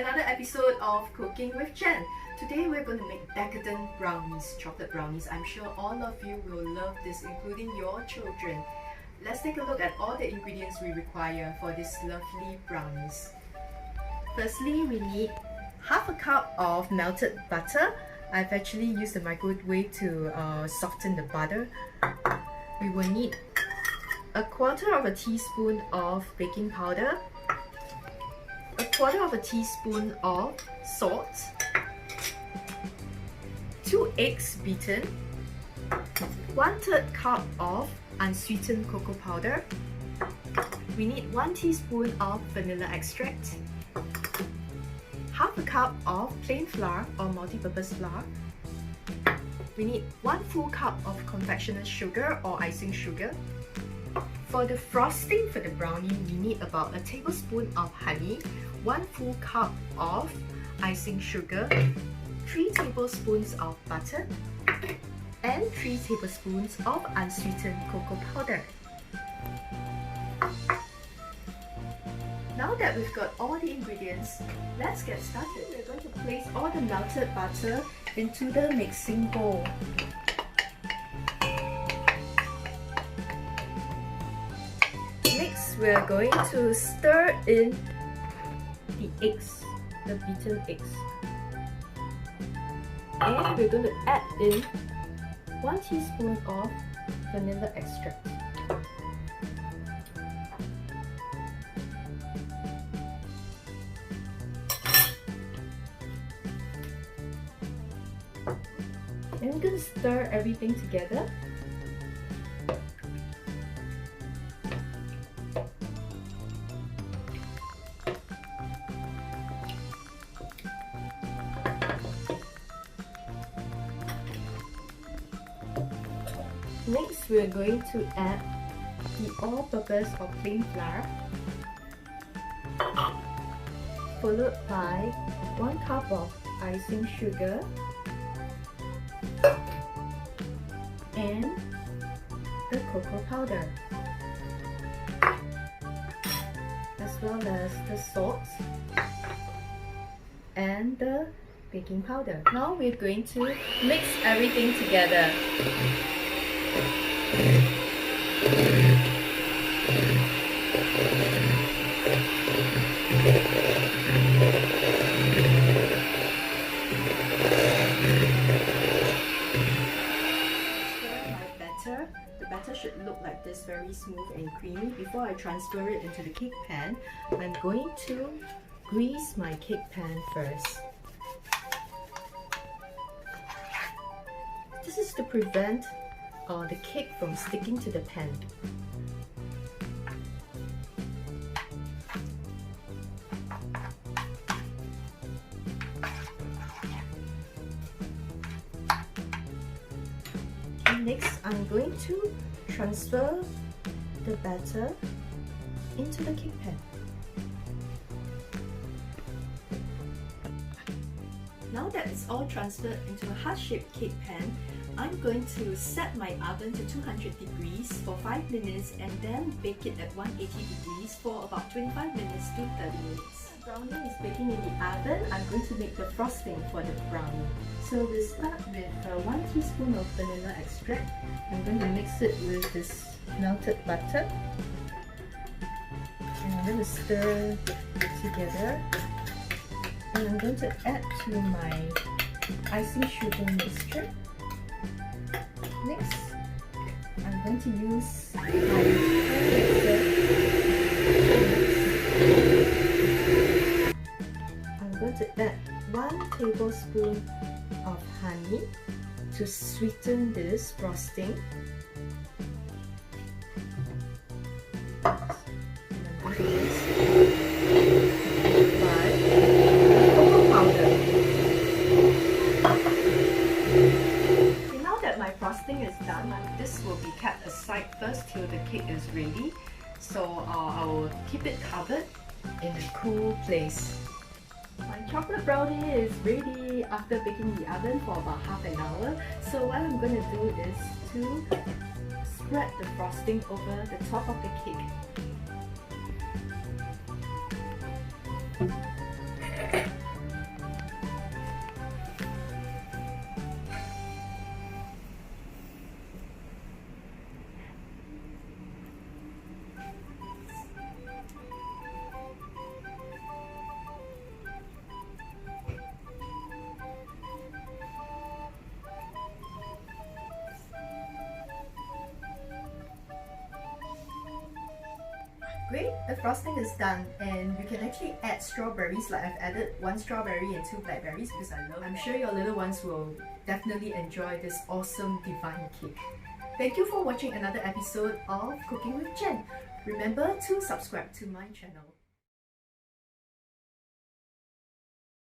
another episode of Cooking with Jen. Today we're going to make decadent brownies, chocolate brownies. I'm sure all of you will love this, including your children. Let's take a look at all the ingredients we require for these lovely brownies. Firstly, we need half a cup of melted butter. I've actually used the microwave to soften the butter. We will need a quarter of a teaspoon of baking powder, a quarter of a teaspoon of salt, 2 eggs beaten, 1/3 cup of unsweetened cocoa powder. We need 1 teaspoon of vanilla extract, half a cup of plain flour or multi-purpose flour. We need 1 full cup of confectioner's sugar or icing sugar. For the frosting for the brownie, we need about a tablespoon of honey, 1 full cup of icing sugar, 3 tablespoons of butter, and 3 tablespoons of unsweetened cocoa powder. Now that we've got all the ingredients, let's get started. We're going to place all the melted butter into the mixing bowl. Next, we're going to stir in the eggs, the beaten eggs. And we're going to add in 1 teaspoon of vanilla extract. And we're going to stir everything together. Next, we're going to add the all-purpose or plain flour, followed by 1 cup of icing sugar and the cocoa powder, as well as the salt and the baking powder. Now we're going to mix everything together. The batter should look like this, very smooth and creamy. Before I transfer it into the cake pan, I'm going to grease my cake pan first. This is to prevent the cake from sticking to the pan. Next, I'm going to transfer the batter into the cake pan. Now that it's all transferred into a heart-shaped cake pan, I'm going to set my oven to 200 degrees for 5 minutes and then bake it at 180 degrees for about 25 minutes to 30 minutes. The brownie is baking in the oven. I'm going to make the frosting for the brownie. So we'll start with 1 teaspoon of vanilla extract. I'm going to mix it with this melted butter. And I'm going to stir it together. And I'm going to add to my icing sugar mixture. Next, I'm going to use my mixer. I'm going to add 1 tablespoon of honey to sweeten this frosting. And I'm going to use cocoa powder. My frosting is done. This will be kept aside first till the cake is ready. So I will keep it covered in a cool place. My chocolate brownie is ready after baking in the oven for about half an hour. So what I'm going to do is to spread the frosting over the top of the cake. Great, the frosting is done, and you can actually add strawberries. Like I've added 1 strawberry and 2 blackberries because I'm sure your little ones will definitely enjoy this awesome divine cake. Thank you for watching another episode of Cooking with Jen. Remember to subscribe to my channel.